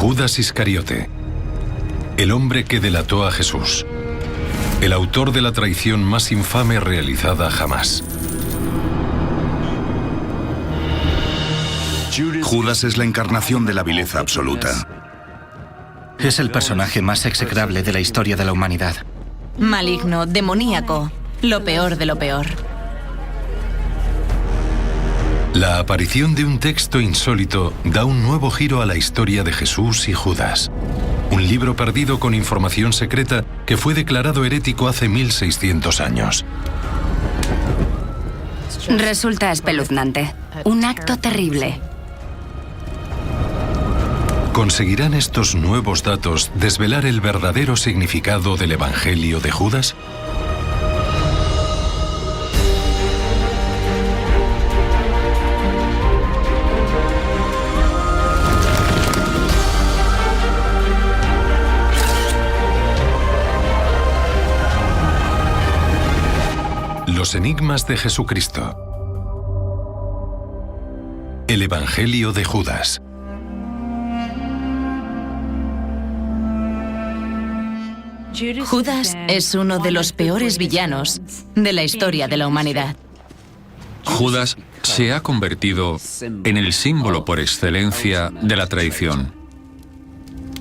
Judas Iscariote, el hombre que delató a Jesús, el autor de la traición más infame realizada jamás. Judas es la encarnación de la vileza absoluta. Es el personaje más execrable de la historia de la humanidad. Maligno, demoníaco, lo peor de lo peor. La aparición de un texto insólito da un nuevo giro a la historia de Jesús y Judas. Un libro perdido con información secreta que fue declarado herético hace 1600 años. Resulta espeluznante. Un acto terrible. ¿Conseguirán estos nuevos datos desvelar el verdadero significado del Evangelio de Judas? Los enigmas de Jesucristo. El Evangelio de Judas. Judas es uno de los peores villanos de la historia de la humanidad. Judas se ha convertido en el símbolo por excelencia de la traición.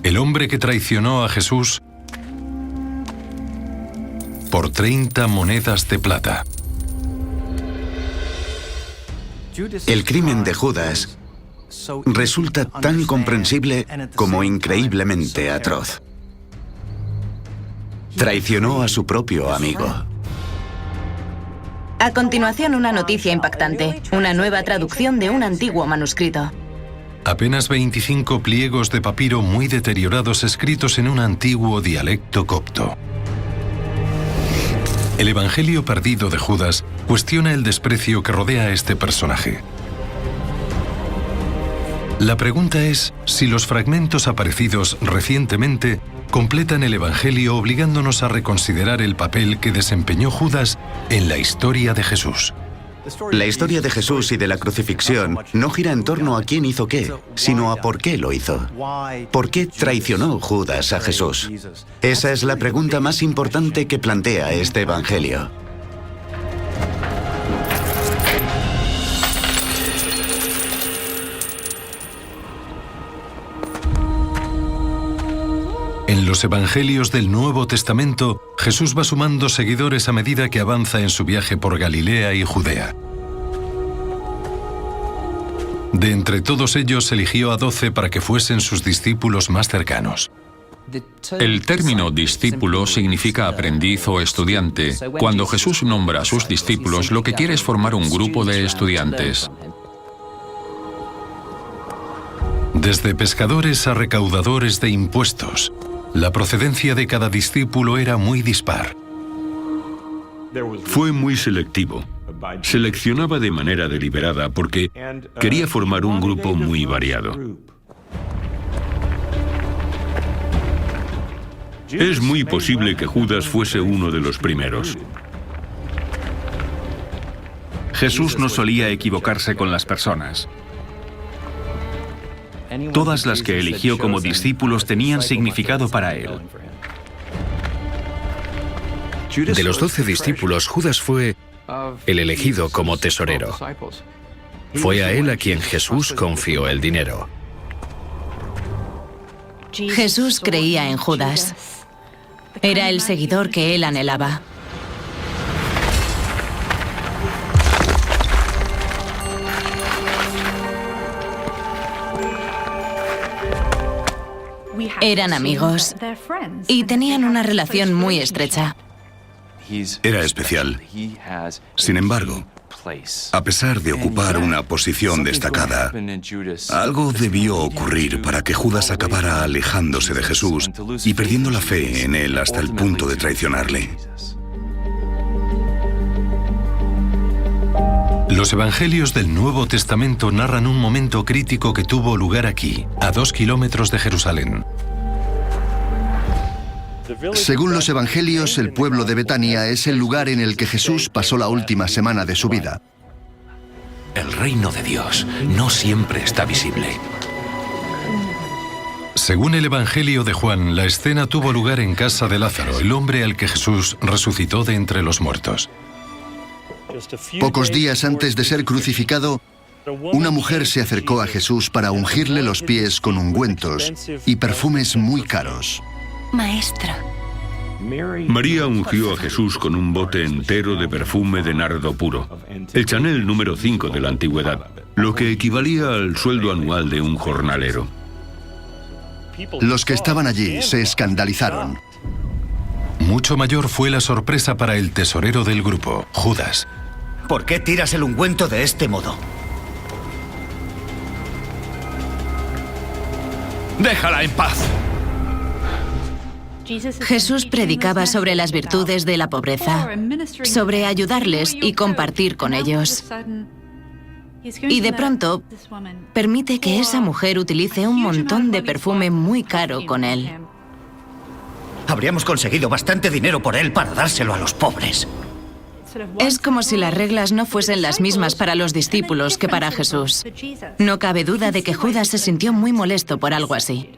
El hombre que traicionó a Jesús por 30 monedas de plata. El crimen de Judas resulta tan incomprensible como increíblemente atroz. Traicionó a su propio amigo. A continuación, una noticia impactante, una nueva traducción de un antiguo manuscrito. Apenas 25 pliegos de papiro muy deteriorados escritos en un antiguo dialecto copto. El Evangelio perdido de Judas cuestiona el desprecio que rodea a este personaje. La pregunta es si los fragmentos aparecidos recientemente completan el Evangelio obligándonos a reconsiderar el papel que desempeñó Judas en la historia de Jesús. La historia de Jesús y de la crucifixión no gira en torno a quién hizo qué, sino a por qué lo hizo. ¿Por qué traicionó Judas a Jesús? Esa es la pregunta más importante que plantea este Evangelio. En los Evangelios del Nuevo Testamento, Jesús va sumando seguidores a medida que avanza en su viaje por Galilea y Judea. De entre todos ellos eligió a 12 para que fuesen sus discípulos más cercanos. El término discípulo significa aprendiz o estudiante. Cuando Jesús nombra a sus discípulos, lo que quiere es formar un grupo de estudiantes. Desde pescadores a recaudadores de impuestos, la procedencia de cada discípulo era muy dispar. Fue muy selectivo. Seleccionaba de manera deliberada porque quería formar un grupo muy variado. Es muy posible que Judas fuese uno de los primeros. Jesús no solía equivocarse con las personas. Todas las que eligió como discípulos tenían significado para él. De los 12 discípulos, Judas fue el elegido como tesorero. Fue a él a quien Jesús confió el dinero. Jesús creía en Judas. Era el seguidor que él anhelaba. Eran amigos y tenían una relación muy estrecha. Era especial. Sin embargo, a pesar de ocupar una posición destacada, algo debió ocurrir para que Judas acabara alejándose de Jesús y perdiendo la fe en él hasta el punto de traicionarle. Los Evangelios del Nuevo Testamento narran un momento crítico que tuvo lugar aquí, a 2 kilómetros de Jerusalén. Según los Evangelios, el pueblo de Betania es el lugar en el que Jesús pasó la última semana de su vida. El reino de Dios no siempre está visible. Según el Evangelio de Juan, la escena tuvo lugar en casa de Lázaro, el hombre al que Jesús resucitó de entre los muertos. Pocos días antes de ser crucificado, una mujer se acercó a Jesús para ungirle los pies con ungüentos y perfumes muy caros. Maestro. María ungió a Jesús con un bote entero de perfume de nardo puro, el Chanel número 5 de la antigüedad, lo que equivalía al sueldo anual de un jornalero. Los que estaban allí se escandalizaron. Mucho mayor fue la sorpresa para el tesorero del grupo, Judas. ¿Por qué tiras el ungüento de este modo? ¡Déjala en paz! Jesús predicaba sobre las virtudes de la pobreza, sobre ayudarles y compartir con ellos. Y de pronto, permite que esa mujer utilice un montón de perfume muy caro con él. Habríamos conseguido bastante dinero por él para dárselo a los pobres. Es como si las reglas no fuesen las mismas para los discípulos que para Jesús. No cabe duda de que Judas se sintió muy molesto por algo así.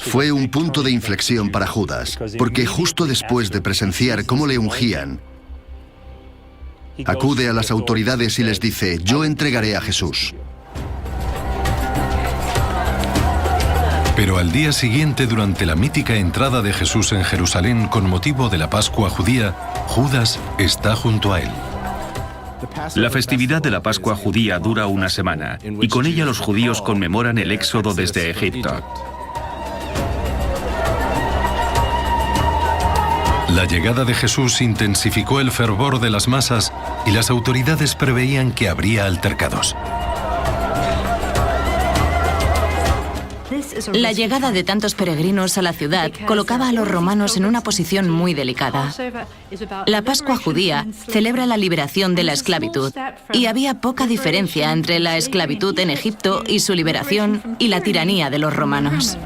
Fue un punto de inflexión para Judas, porque justo después de presenciar cómo le ungían, acude a las autoridades y les dice: yo entregaré a Jesús. Pero al día siguiente, durante la mítica entrada de Jesús en Jerusalén con motivo de la Pascua judía, Judas está junto a él. La festividad de la Pascua judía dura una semana, y con ella los judíos conmemoran el éxodo desde Egipto. La llegada de Jesús intensificó el fervor de las masas y las autoridades preveían que habría altercados. La llegada de tantos peregrinos a la ciudad colocaba a los romanos en una posición muy delicada. La Pascua judía celebra la liberación de la esclavitud, y había poca diferencia entre la esclavitud en Egipto y su liberación y la tiranía de los romanos.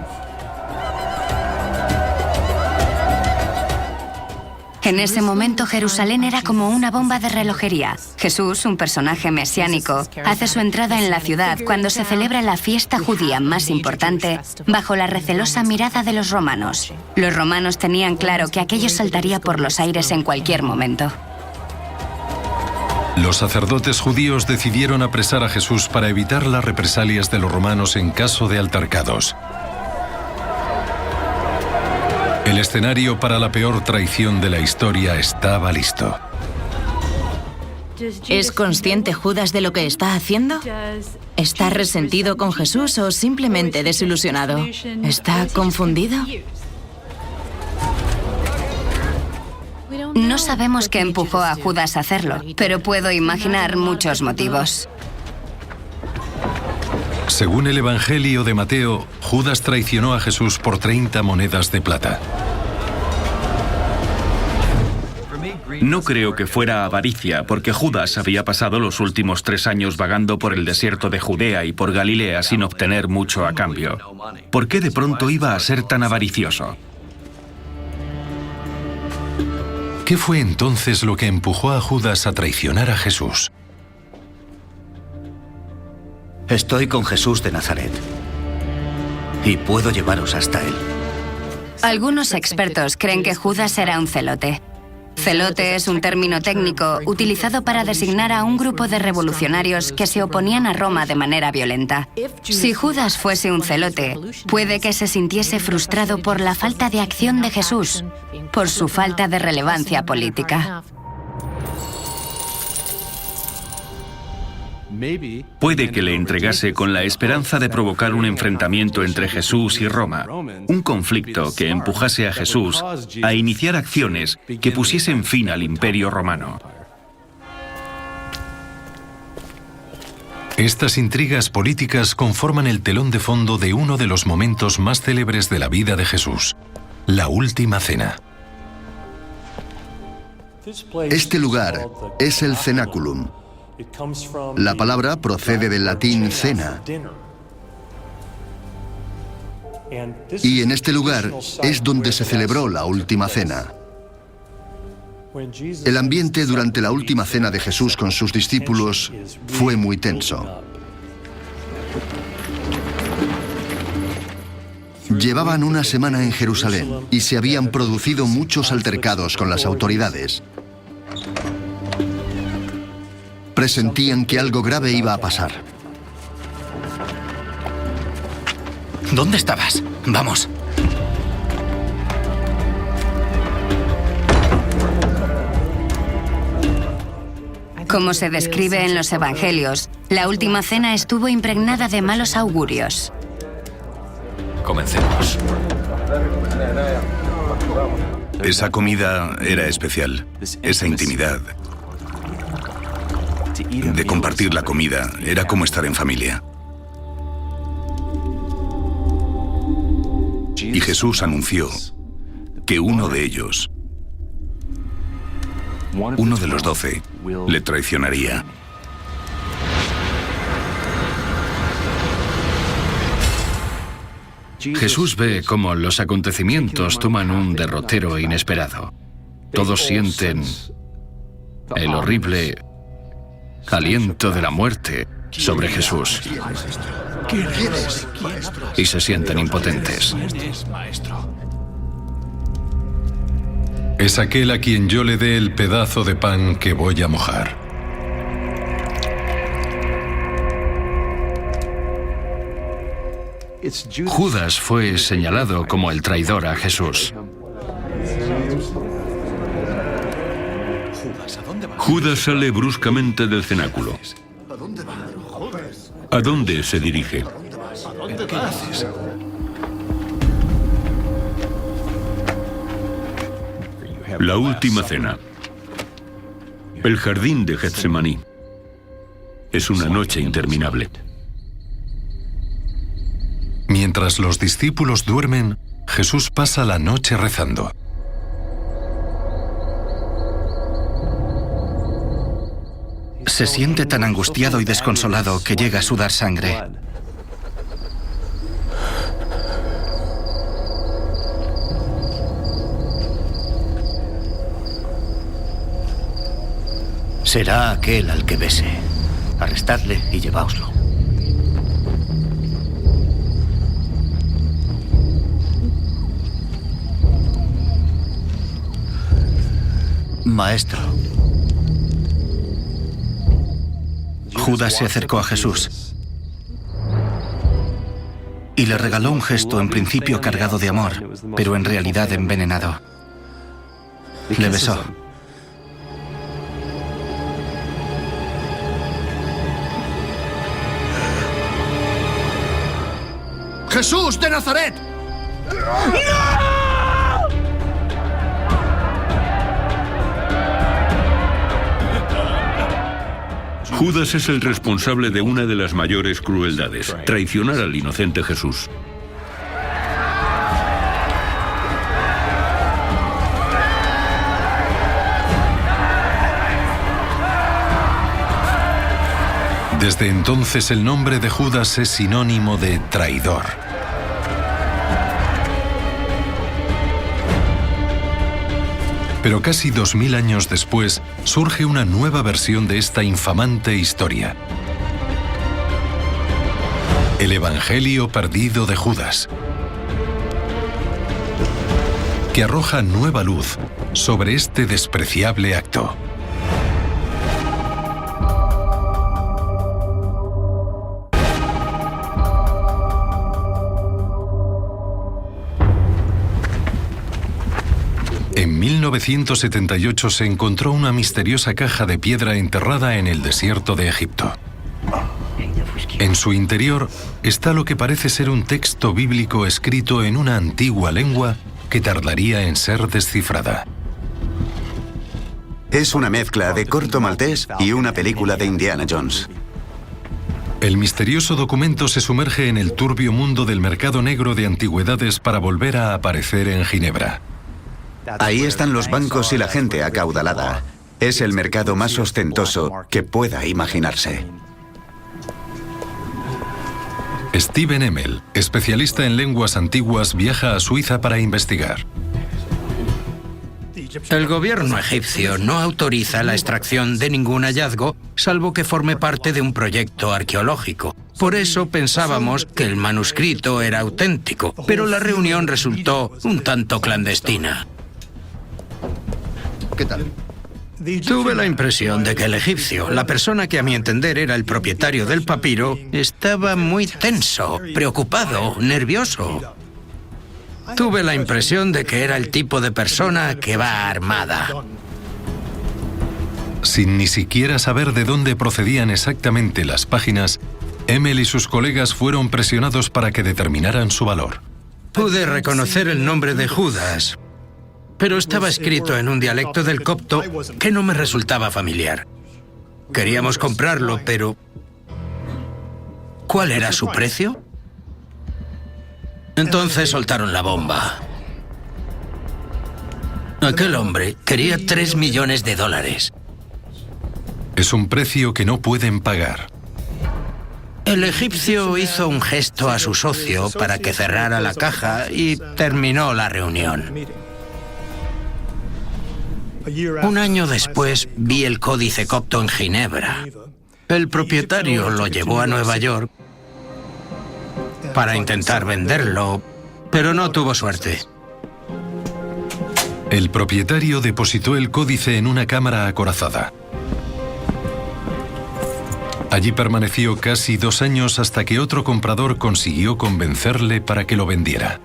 En ese momento Jerusalén era como una bomba de relojería. Jesús, un personaje mesiánico, hace su entrada en la ciudad cuando se celebra la fiesta judía más importante bajo la recelosa mirada de los romanos. Los romanos tenían claro que aquello saltaría por los aires en cualquier momento. Los sacerdotes judíos decidieron apresar a Jesús para evitar las represalias de los romanos en caso de altercados. El escenario para la peor traición de la historia estaba listo. ¿Es consciente Judas de lo que está haciendo? ¿Está resentido con Jesús o simplemente desilusionado? ¿Está confundido? No sabemos qué empujó a Judas a hacerlo, pero puedo imaginar muchos motivos. Según el Evangelio de Mateo, Judas traicionó a Jesús por 30 monedas de plata. No creo que fuera avaricia, porque Judas había pasado los últimos 3 años vagando por el desierto de Judea y por Galilea sin obtener mucho a cambio. ¿Por qué de pronto iba a ser tan avaricioso? ¿Qué fue entonces lo que empujó a Judas a traicionar a Jesús? Estoy con Jesús de Nazaret y puedo llevaros hasta él. Algunos expertos creen que Judas era un celote. Celote es un término técnico utilizado para designar a un grupo de revolucionarios que se oponían a Roma de manera violenta. Si Judas fuese un celote, puede que se sintiese frustrado por la falta de acción de Jesús, por su falta de relevancia política. Puede que le entregase con la esperanza de provocar un enfrentamiento entre Jesús y Roma, un conflicto que empujase a Jesús a iniciar acciones que pusiesen fin al Imperio Romano. Estas intrigas políticas conforman el telón de fondo de uno de los momentos más célebres de la vida de Jesús, la Última Cena. Este lugar es el cenáculum. La palabra procede del latín cena. Y en este lugar es donde se celebró la Última Cena. El ambiente durante la Última Cena de Jesús con sus discípulos fue muy tenso. Llevaban una semana en Jerusalén y se habían producido muchos altercados con las autoridades. Presentían que algo grave iba a pasar. ¿Dónde estabas? Vamos. Como se describe en los Evangelios, la última cena estuvo impregnada de malos augurios. Comencemos. Esa comida era especial. Esa intimidad de compartir la comida era como estar en familia. Y Jesús anunció que uno de ellos, uno de los 12, le traicionaría. Jesús ve cómo los acontecimientos toman un derrotero inesperado. Todos sienten el horrible aliento de la muerte sobre Jesús y se sienten impotentes. Es aquel a quien yo le dé el pedazo de pan que voy a mojar. Judas fue señalado como el traidor a Jesús. Judas sale bruscamente del cenáculo. ¿A dónde se dirige? ¿Qué haces? La última cena. El jardín de Getsemaní. Es una noche interminable. Mientras los discípulos duermen, Jesús pasa la noche rezando. Se siente tan angustiado y desconsolado que llega a sudar sangre. Será aquel al que bese. Arrestadle y lleváoslo. Maestro. Judas se acercó a Jesús y le regaló un gesto en principio cargado de amor, pero en realidad envenenado. Le besó. ¡Jesús de Nazaret! Judas es el responsable de una de las mayores crueldades, traicionar al inocente Jesús. Desde entonces el nombre de Judas es sinónimo de traidor. Pero casi 2000 años después surge una nueva versión de esta infamante historia. El Evangelio perdido de Judas, que arroja nueva luz sobre este despreciable acto. En 1978 se encontró una misteriosa caja de piedra enterrada en el desierto de Egipto. En su interior está lo que parece ser un texto bíblico escrito en una antigua lengua que tardaría en ser descifrada. Es una mezcla de corto maltés y una película de Indiana Jones. El misterioso documento se sumerge en el turbio mundo del mercado negro de antigüedades para volver a aparecer en Ginebra. Ahí están los bancos y la gente acaudalada. Es el mercado más ostentoso que pueda imaginarse. Steven Emmel, especialista en lenguas antiguas, viaja a Suiza para investigar. El gobierno egipcio no autoriza la extracción de ningún hallazgo, salvo que forme parte de un proyecto arqueológico. Por eso pensábamos que el manuscrito era auténtico, pero la reunión resultó un tanto clandestina. ¿Qué tal? Tuve la impresión de que el egipcio, la persona que a mi entender era el propietario del papiro, estaba muy tenso, preocupado, nervioso. Tuve la impresión de que era el tipo de persona que va armada. Sin ni siquiera saber de dónde procedían exactamente las páginas, Emmel y sus colegas fueron presionados para que determinaran su valor. Pude reconocer el nombre de Judas, pero estaba escrito en un dialecto del copto que no me resultaba familiar. Queríamos comprarlo, pero ¿cuál era su precio? Entonces soltaron la bomba. Aquel hombre quería $3 millones. Es un precio que no pueden pagar. El egipcio hizo un gesto a su socio para que cerrara la caja y terminó la reunión. Un año después vi el códice copto en Ginebra. El propietario lo llevó a Nueva York para intentar venderlo, pero no tuvo suerte. El propietario depositó el códice en una cámara acorazada. Allí permaneció casi 2 años hasta que otro comprador consiguió convencerle para que lo vendiera.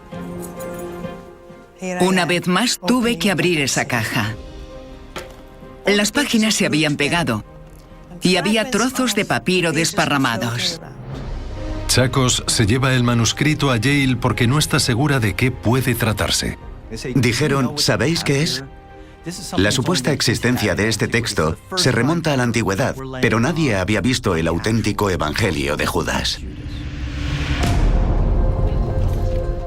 Una vez más tuve que abrir esa caja. Las páginas se habían pegado y había trozos de papiro desparramados. Chacos se lleva el manuscrito a Yale porque no está segura de qué puede tratarse. Dijeron, ¿sabéis qué es? La supuesta existencia de este texto se remonta a la antigüedad, pero nadie había visto el auténtico Evangelio de Judas.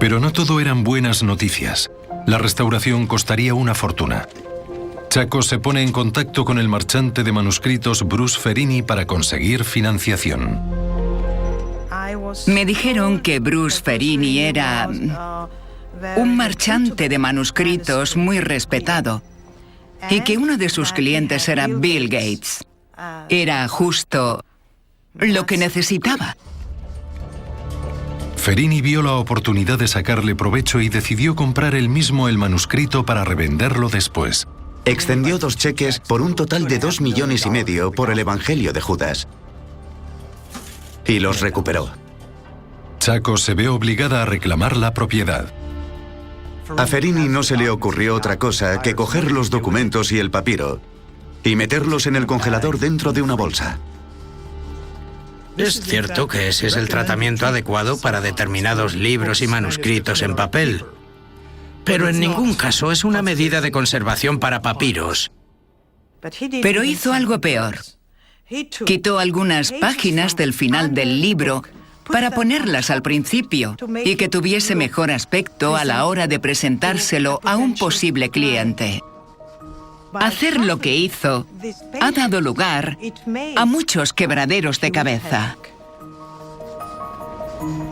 Pero no todo eran buenas noticias. La restauración costaría una fortuna. Chacos se pone en contacto con el marchante de manuscritos Bruce Ferini para conseguir financiación. Me dijeron que Bruce Ferini era un marchante de manuscritos muy respetado y que uno de sus clientes era Bill Gates. Era justo lo que necesitaba. Ferini vio la oportunidad de sacarle provecho y decidió comprar él mismo el manuscrito para revenderlo después. Extendió 2 cheques por un total de $2,5 millones por el Evangelio de Judas. Y los recuperó. Chacos se ve obligada a reclamar la propiedad. A Ferini no se le ocurrió otra cosa que coger los documentos y el papiro y meterlos en el congelador dentro de una bolsa. Es cierto que ese es el tratamiento adecuado para determinados libros y manuscritos en papel, pero en ningún caso es una medida de conservación para papiros. Pero hizo algo peor. Quitó algunas páginas del final del libro para ponerlas al principio y que tuviese mejor aspecto a la hora de presentárselo a un posible cliente. Hacer lo que hizo ha dado lugar a muchos quebraderos de cabeza.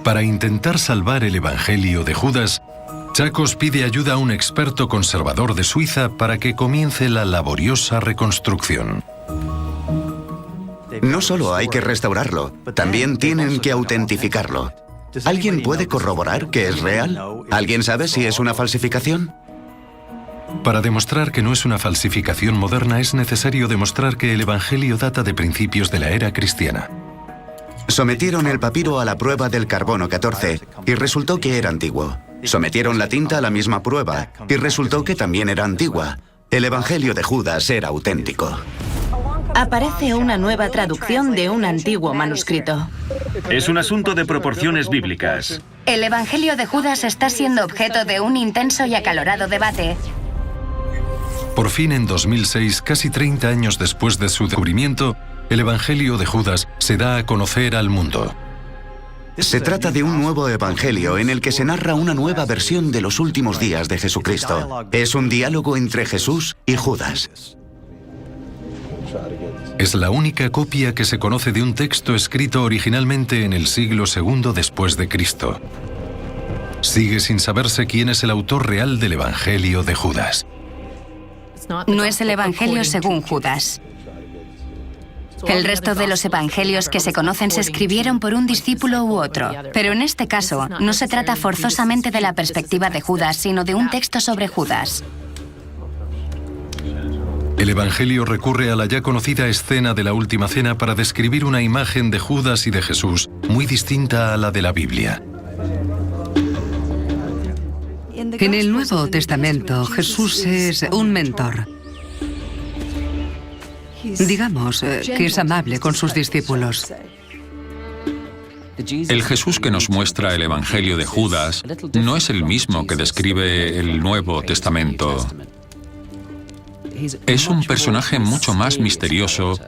Para intentar salvar el Evangelio de Judas, Chacos pide ayuda a un experto conservador de Suiza para que comience la laboriosa reconstrucción. No solo hay que restaurarlo, también tienen que autentificarlo. ¿Alguien puede corroborar que es real? ¿Alguien sabe si es una falsificación? Para demostrar que no es una falsificación moderna, es necesario demostrar que el Evangelio data de principios de la era cristiana. Sometieron el papiro a la prueba del carbono 14 y resultó que era antiguo. Sometieron la tinta a la misma prueba y resultó que también era antigua. El Evangelio de Judas era auténtico. Aparece una nueva traducción de un antiguo manuscrito. Es un asunto de proporciones bíblicas. El Evangelio de Judas está siendo objeto de un intenso y acalorado debate. Por fin, en 2006, casi 30 años después de su descubrimiento, el Evangelio de Judas se da a conocer al mundo. Se trata de un nuevo evangelio en el que se narra una nueva versión de los últimos días de Jesucristo. Es un diálogo entre Jesús y Judas. Es la única copia que se conoce de un texto escrito originalmente en el siglo II después de Cristo. Sigue sin saberse quién es el autor real del Evangelio de Judas. No es el Evangelio según Judas. El resto de los evangelios que se conocen se escribieron por un discípulo u otro. Pero en este caso, no se trata forzosamente de la perspectiva de Judas, sino de un texto sobre Judas. El Evangelio recurre a la ya conocida escena de la Última Cena para describir una imagen de Judas y de Jesús muy distinta a la de la Biblia. En el Nuevo Testamento, Jesús es un mentor. Digamos que es amable con sus discípulos. El Jesús que nos muestra el Evangelio de Judas no es el mismo que describe el Nuevo Testamento. Es un personaje mucho más misterioso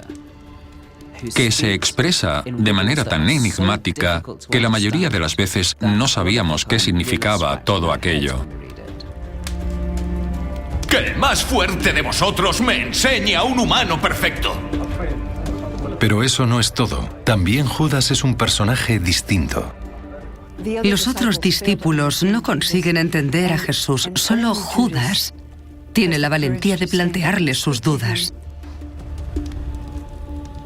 que se expresa de manera tan enigmática que la mayoría de las veces no sabíamos qué significaba todo aquello. ¡Que el más fuerte de vosotros me enseñe a un humano perfecto! Pero eso no es todo. También Judas es un personaje distinto. Los otros discípulos no consiguen entender a Jesús. Solo Judas tiene la valentía de plantearle sus dudas.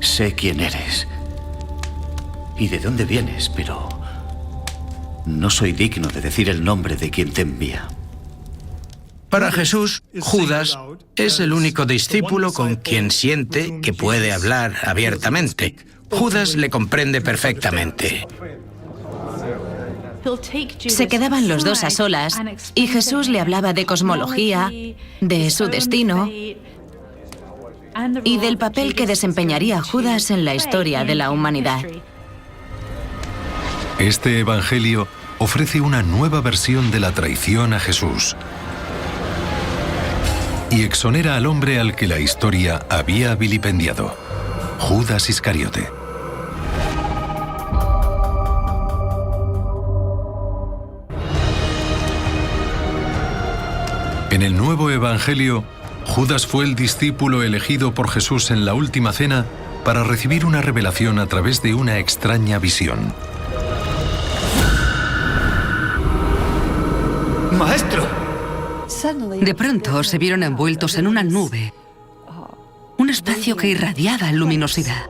Sé quién eres y de dónde vienes, pero no soy digno de decir el nombre de quien te envía. Para Jesús, Judas es el único discípulo con quien siente que puede hablar abiertamente. Judas le comprende perfectamente. Se quedaban los dos a solas y Jesús le hablaba de cosmología, de su destino y del papel que desempeñaría Judas en la historia de la humanidad. Este Evangelio ofrece una nueva versión de la traición a Jesús y exonera al hombre al que la historia había vilipendiado, Judas Iscariote. En el nuevo Evangelio, Judas fue el discípulo elegido por Jesús en la Última Cena para recibir una revelación a través de una extraña visión. ¡Maestro! De pronto se vieron envueltos en una nube, un espacio que irradiaba luminosidad.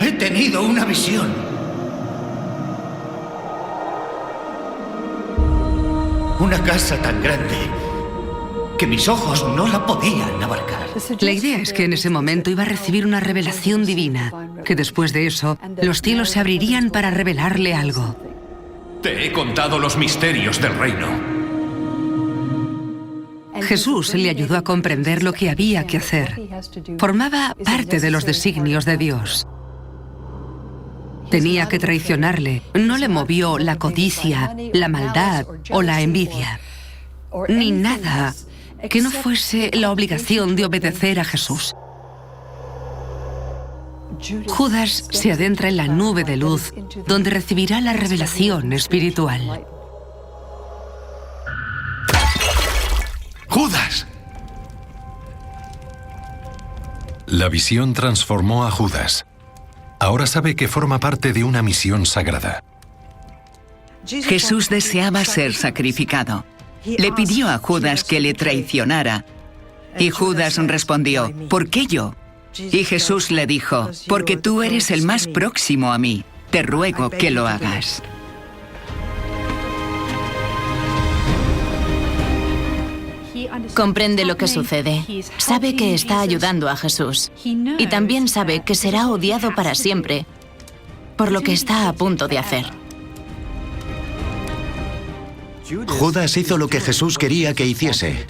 ¡He tenido una visión! Una casa tan grande que mis ojos no la podían abarcar. La idea es que en ese momento iba a recibir una revelación divina, que después de eso, los cielos se abrirían para revelarle algo. Te he contado los misterios del reino. Jesús le ayudó a comprender lo que había que hacer. Formaba parte de los designios de Dios. Tenía que traicionarle. No le movió la codicia, la maldad o la envidia, ni nada que no fuese la obligación de obedecer a Jesús. Judas se adentra en la nube de luz, donde recibirá la revelación espiritual. ¡Judas! La visión transformó a Judas. Ahora sabe que forma parte de una misión sagrada. Jesús deseaba ser sacrificado. Le pidió a Judas que le traicionara. Y Judas respondió, ¿por qué yo? Y Jesús le dijo, porque tú eres el más próximo a mí. Te ruego que lo hagas. Comprende lo que sucede. Sabe que está ayudando a Jesús. Y también sabe que será odiado para siempre por lo que está a punto de hacer. Judas hizo lo que Jesús quería que hiciese.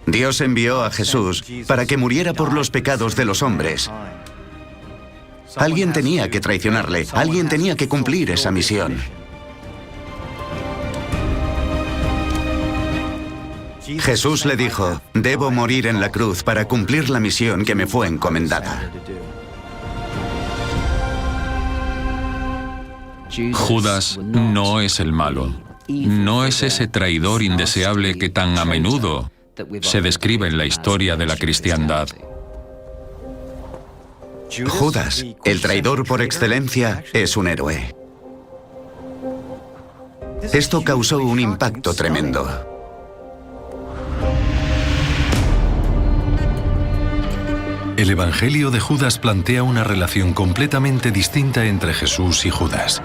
Dios envió a Jesús para que muriera por los pecados de los hombres. Alguien tenía que traicionarle, alguien tenía que cumplir esa misión. Jesús le dijo, debo morir en la cruz para cumplir la misión que me fue encomendada. Judas no es el malo. No es ese traidor indeseable que tan a menudo se describe en la historia de la cristiandad. Judas, el traidor por excelencia, es un héroe. Esto causó un impacto tremendo. El Evangelio de Judas plantea una relación completamente distinta entre Jesús y Judas.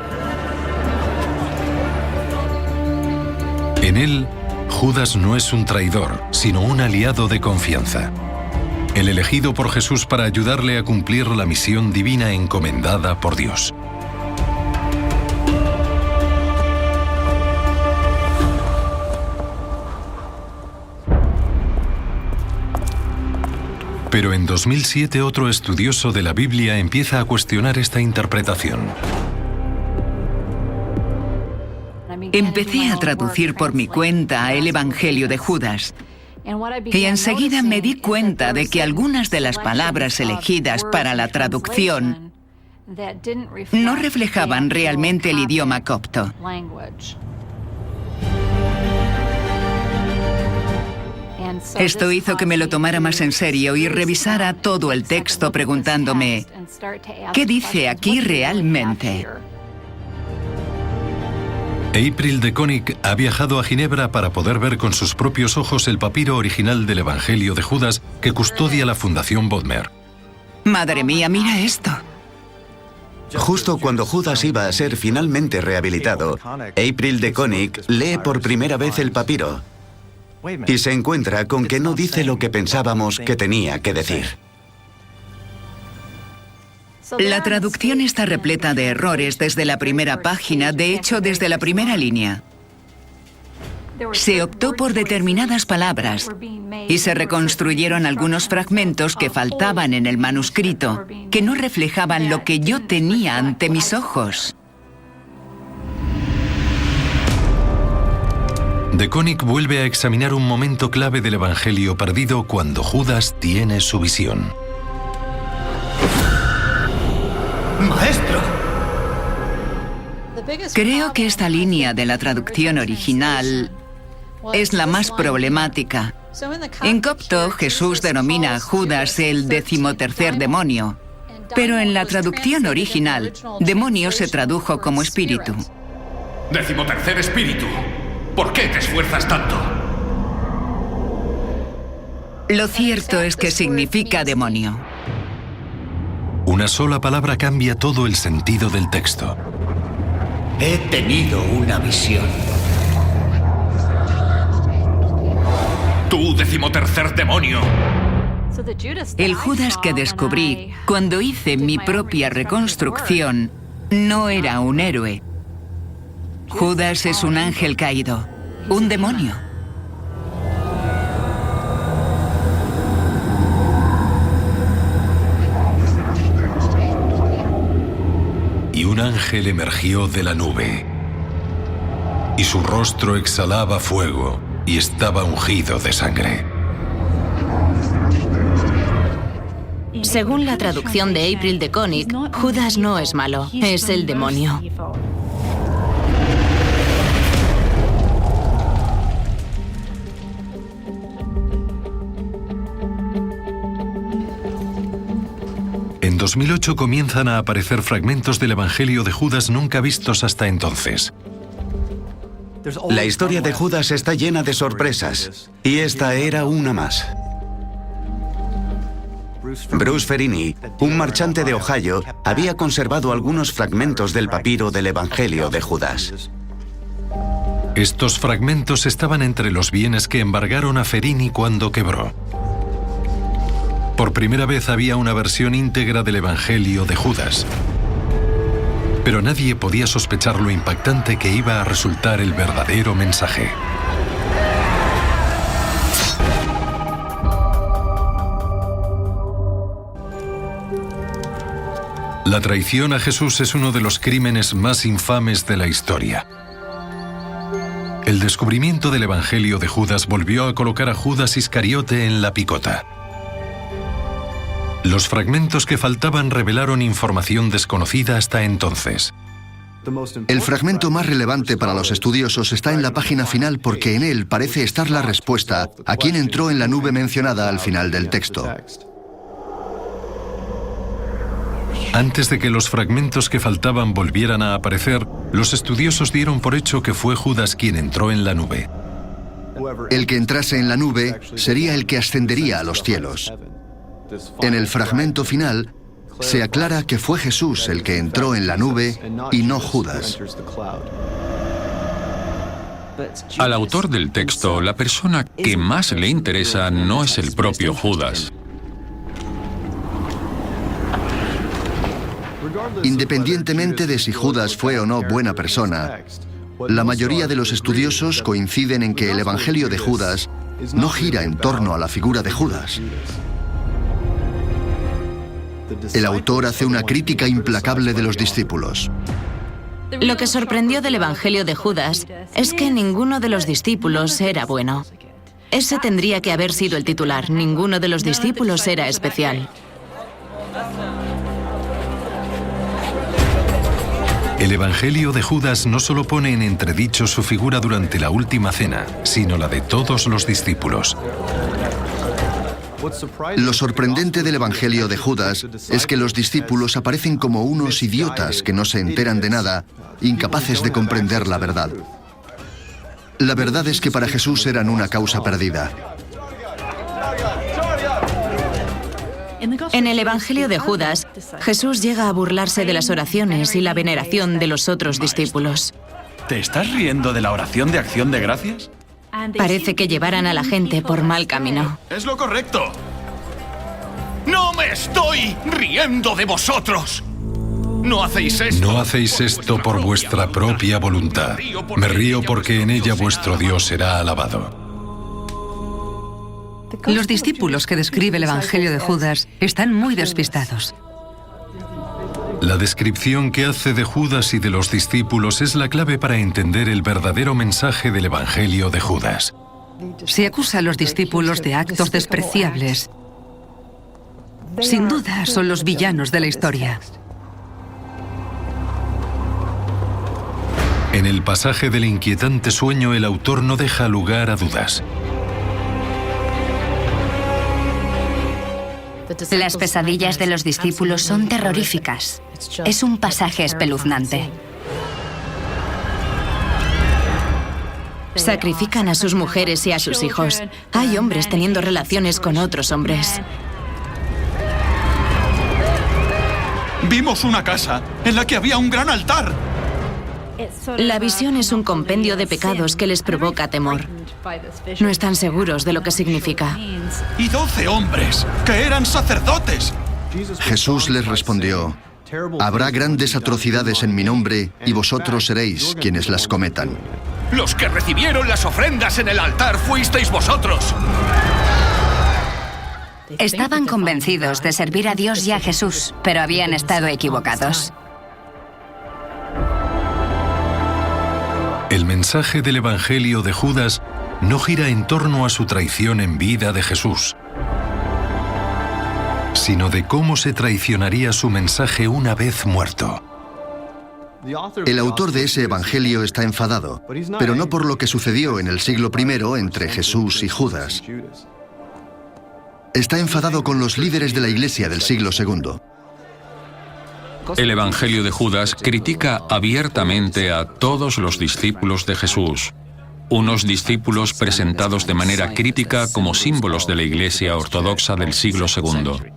En él, Judas no es un traidor, sino un aliado de confianza. El elegido por Jesús para ayudarle a cumplir la misión divina encomendada por Dios. Pero en 2007 otro estudioso de la Biblia empieza a cuestionar esta interpretación. Empecé a traducir por mi cuenta el Evangelio de Judas. Y enseguida me di cuenta de que algunas de las palabras elegidas para la traducción no reflejaban realmente el idioma copto. Esto hizo que me lo tomara más en serio y revisara todo el texto preguntándome, ¿qué dice aquí realmente? April de Konig ha viajado a Ginebra para poder ver con sus propios ojos el papiro original del Evangelio de Judas que custodia la Fundación Bodmer. Madre mía, mira esto. Justo cuando Judas iba a ser finalmente rehabilitado, April de Konig lee por primera vez el papiro y se encuentra con que no dice lo que pensábamos que tenía que decir. La traducción está repleta de errores desde la primera página, de hecho desde la primera línea. Se optó por determinadas palabras y se reconstruyeron algunos fragmentos que faltaban en el manuscrito, que no reflejaban lo que yo tenía ante mis ojos. De Konig vuelve a examinar un momento clave del Evangelio perdido cuando Judas tiene su visión. ¡Maestro! Creo que esta línea de la traducción original es la más problemática. En copto, Jesús denomina a Judas el 13º demonio, pero en la traducción original, demonio se tradujo como espíritu. 13º espíritu. ¿Por qué te esfuerzas tanto? Lo cierto es que significa demonio. Una sola palabra cambia todo el sentido del texto. He tenido una visión. ¡Tú, 13º demonio! El Judas que descubrí cuando hice mi propia reconstrucción no era un héroe. Judas es un ángel caído, un demonio. Y un ángel emergió de la nube, y su rostro exhalaba fuego y estaba ungido de sangre. Según la traducción de April de Konig, Judas no es malo, es el demonio. En 2008 comienzan a aparecer fragmentos del Evangelio de Judas nunca vistos hasta entonces. La historia de Judas está llena de sorpresas, y esta era una más. Bruce Ferini, un marchante de Ohio, había conservado algunos fragmentos del papiro del Evangelio de Judas. Estos fragmentos estaban entre los bienes que embargaron a Ferini cuando quebró. Por primera vez había una versión íntegra del Evangelio de Judas. Pero nadie podía sospechar lo impactante que iba a resultar el verdadero mensaje. La traición a Jesús es uno de los crímenes más infames de la historia. El descubrimiento del Evangelio de Judas volvió a colocar a Judas Iscariote en la picota. Los fragmentos que faltaban revelaron información desconocida hasta entonces. El fragmento más relevante para los estudiosos está en la página final porque en él parece estar la respuesta a quién entró en la nube mencionada al final del texto. Antes de que los fragmentos que faltaban volvieran a aparecer, los estudiosos dieron por hecho que fue Judas quien entró en la nube. El que entrase en la nube sería el que ascendería a los cielos. En el fragmento final, se aclara que fue Jesús el que entró en la nube y no Judas. Al autor del texto, la persona que más le interesa no es el propio Judas. Independientemente de si Judas fue o no buena persona, la mayoría de los estudiosos coinciden en que el Evangelio de Judas no gira en torno a la figura de Judas. El autor hace una crítica implacable de los discípulos. Lo que sorprendió del Evangelio de Judas es que ninguno de los discípulos era bueno. Ese tendría que haber sido el titular. Ninguno de los discípulos era especial. El Evangelio de Judas no solo pone en entredicho su figura durante la última cena, sino la de todos los discípulos. Lo sorprendente del Evangelio de Judas es que los discípulos aparecen como unos idiotas que no se enteran de nada, incapaces de comprender la verdad. La verdad es que para Jesús eran una causa perdida. En el Evangelio de Judas, Jesús llega a burlarse de las oraciones y la veneración de los otros discípulos. ¿Te estás riendo de la oración de acción de gracias? Parece que llevaran a la gente por mal camino. ¡Es lo correcto! ¡No me estoy riendo de vosotros! ¡No hacéis esto! No hacéis esto por vuestra propia voluntad. Me río porque en ella vuestro Dios será alabado. Los discípulos que describe el Evangelio de Judas están muy despistados. La descripción que hace de Judas y de los discípulos es la clave para entender el verdadero mensaje del Evangelio de Judas. Se acusa a los discípulos de actos despreciables. Sin duda, son los villanos de la historia. En el pasaje del inquietante sueño, el autor no deja lugar a dudas. Las pesadillas de los discípulos son terroríficas. Es un pasaje espeluznante. Sacrifican a sus mujeres y a sus hijos. Hay hombres teniendo relaciones con otros hombres. Vimos una casa en la que había un gran altar. La visión es un compendio de pecados que les provoca temor. No están seguros de lo que significa. Y 12 hombres que eran sacerdotes. Jesús les respondió: habrá grandes atrocidades en mi nombre y vosotros seréis quienes las cometan. Los que recibieron las ofrendas en el altar fuisteis vosotros. Estaban convencidos de servir a Dios y a Jesús, pero habían estado equivocados. El mensaje del Evangelio de Judas no gira en torno a su traición en vida de Jesús, sino de cómo se traicionaría su mensaje una vez muerto. El autor de ese evangelio está enfadado, pero no por lo que sucedió en el siglo I entre Jesús y Judas. Está enfadado con los líderes de la Iglesia del siglo II. El Evangelio de Judas critica abiertamente a todos los discípulos de Jesús, unos discípulos presentados de manera crítica como símbolos de la Iglesia ortodoxa del siglo II.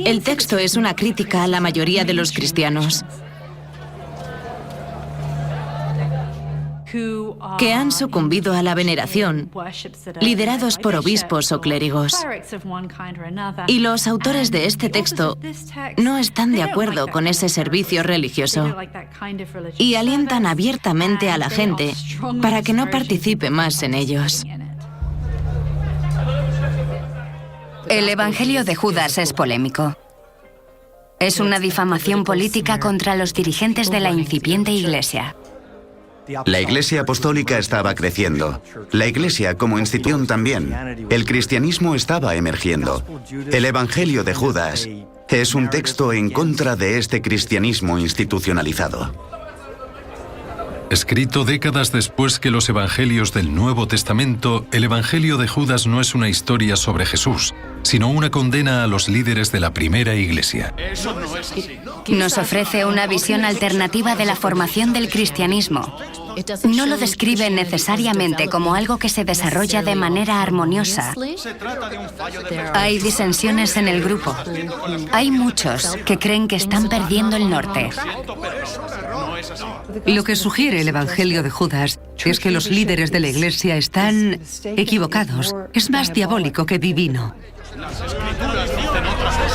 El texto es una crítica a la mayoría de los cristianos, que han sucumbido a la veneración, liderados por obispos o clérigos. Y los autores de este texto no están de acuerdo con ese servicio religioso y alientan abiertamente a la gente para que no participe más en ellos. El Evangelio de Judas es polémico. Es una difamación política contra los dirigentes de la incipiente Iglesia. La Iglesia apostólica estaba creciendo. La Iglesia como institución también. El cristianismo estaba emergiendo. El Evangelio de Judas es un texto en contra de este cristianismo institucionalizado. Escrito décadas después que los evangelios del Nuevo Testamento, el Evangelio de Judas no es una historia sobre Jesús, sino una condena a los líderes de la primera Iglesia. Eso no es así. Nos ofrece una visión alternativa de la formación del cristianismo. No lo describe necesariamente como algo que se desarrolla de manera armoniosa. Hay disensiones en el grupo. Hay muchos que creen que están perdiendo el norte. Lo que sugiere el Evangelio de Judas es que los líderes de la Iglesia están equivocados. Es más diabólico que divino.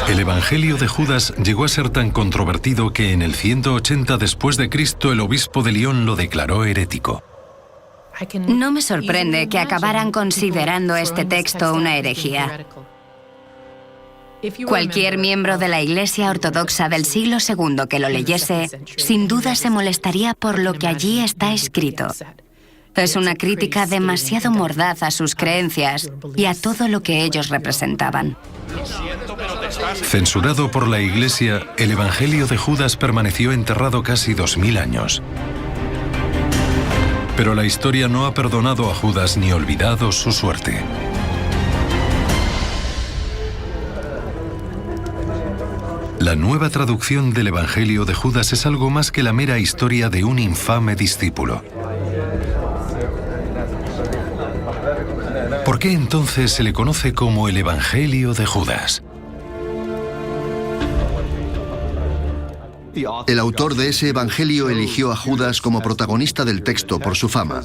El Evangelio de Judas llegó a ser tan controvertido que en el 180 después de Cristo el obispo de Lyon lo declaró herético. No me sorprende que acabaran considerando este texto una herejía. Cualquier miembro de la Iglesia Ortodoxa del siglo II que lo leyese, sin duda se molestaría por lo que allí está escrito. Es una crítica demasiado mordaz a sus creencias y a todo lo que ellos representaban. Censurado por la Iglesia, el Evangelio de Judas permaneció enterrado casi 2000 años. Pero la historia no ha perdonado a Judas ni olvidado su suerte. La nueva traducción del Evangelio de Judas es algo más que la mera historia de un infame discípulo. ¿Por qué entonces se le conoce como el Evangelio de Judas? El autor de ese evangelio eligió a Judas como protagonista del texto por su fama.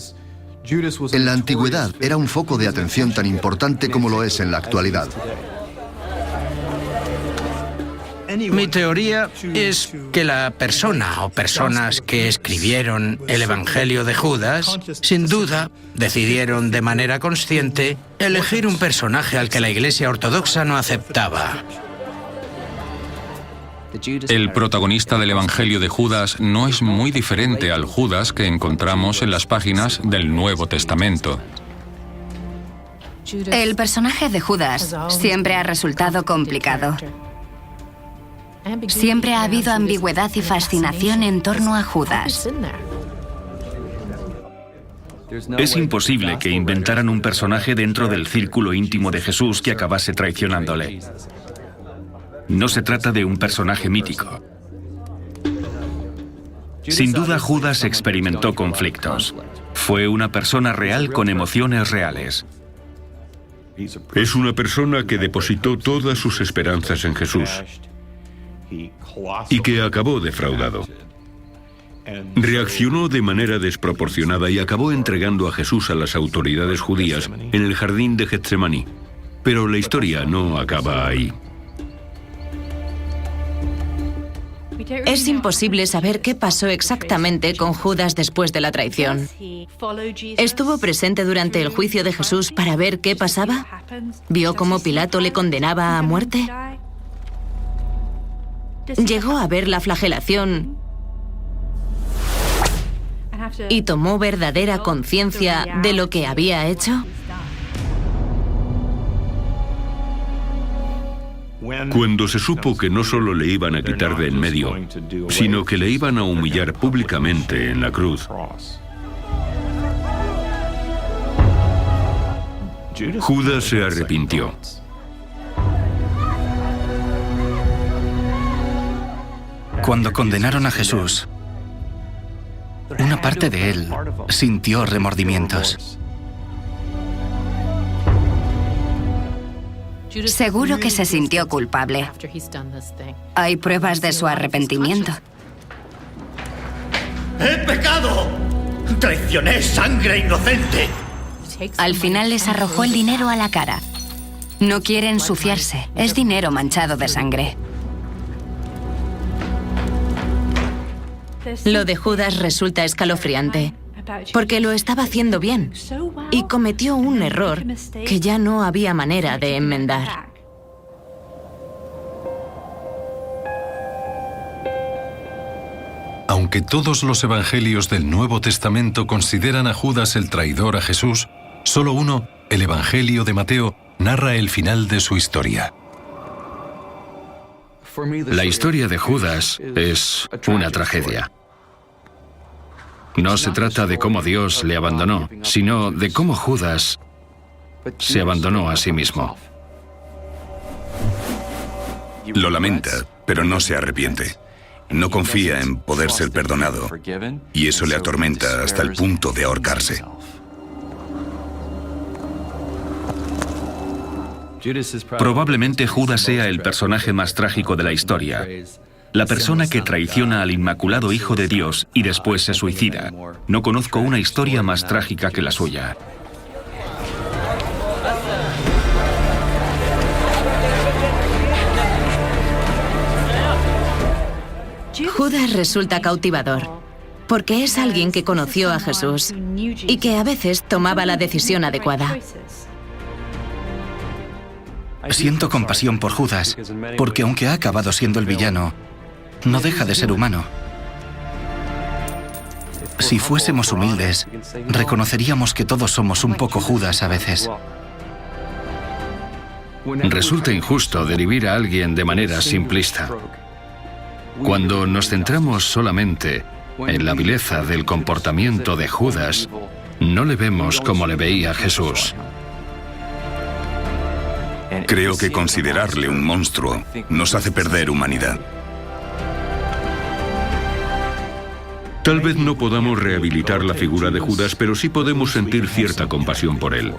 En la antigüedad era un foco de atención tan importante como lo es en la actualidad. Mi teoría es que la persona o personas que escribieron el Evangelio de Judas, sin duda, decidieron de manera consciente elegir un personaje al que la Iglesia Ortodoxa no aceptaba. El protagonista del Evangelio de Judas no es muy diferente al Judas que encontramos en las páginas del Nuevo Testamento. El personaje de Judas siempre ha resultado complicado. Siempre ha habido ambigüedad y fascinación en torno a Judas. Es imposible que inventaran un personaje dentro del círculo íntimo de Jesús que acabase traicionándole. No se trata de un personaje mítico. Sin duda, Judas experimentó conflictos. Fue una persona real con emociones reales. Es una persona que depositó todas sus esperanzas en Jesús y que acabó defraudado. Reaccionó de manera desproporcionada y acabó entregando a Jesús a las autoridades judías en el jardín de Getsemaní. Pero la historia no acaba ahí. Es imposible saber qué pasó exactamente con Judas después de la traición. ¿Estuvo presente durante el juicio de Jesús para ver qué pasaba? ¿Vio cómo Pilato le condenaba a muerte? ¿Llegó a ver la flagelación y tomó verdadera conciencia de lo que había hecho? Cuando se supo que no solo le iban a quitar de en medio, sino que le iban a humillar públicamente en la cruz, Judas se arrepintió. Cuando condenaron a Jesús, una parte de él sintió remordimientos. Seguro que se sintió culpable. Hay pruebas de su arrepentimiento. ¡He pecado! ¡Traicioné sangre inocente! Al final les arrojó el dinero a la cara. No quiere ensuciarse. Es dinero manchado de sangre. Lo de Judas resulta escalofriante, porque lo estaba haciendo bien y cometió un error que ya no había manera de enmendar. Aunque todos los evangelios del Nuevo Testamento consideran a Judas el traidor a Jesús, solo uno, el Evangelio de Mateo, narra el final de su historia. La historia de Judas es una tragedia. No se trata de cómo Dios le abandonó, sino de cómo Judas se abandonó a sí mismo. Lo lamenta, pero no se arrepiente. No confía en poder ser perdonado y eso le atormenta hasta el punto de ahorcarse. Probablemente Judas sea el personaje más trágico de la historia. La persona que traiciona al Inmaculado Hijo de Dios y después se suicida. No conozco una historia más trágica que la suya. Judas resulta cautivador, porque es alguien que conoció a Jesús y que a veces tomaba la decisión adecuada. Siento compasión por Judas, porque aunque ha acabado siendo el villano, no deja de ser humano. Si fuésemos humildes, reconoceríamos que todos somos un poco Judas a veces. Resulta injusto derribar a alguien de manera simplista. Cuando nos centramos solamente en la vileza del comportamiento de Judas, no le vemos como le veía Jesús. Creo que considerarle un monstruo nos hace perder humanidad. Tal vez no podamos rehabilitar la figura de Judas, pero sí podemos sentir cierta compasión por él.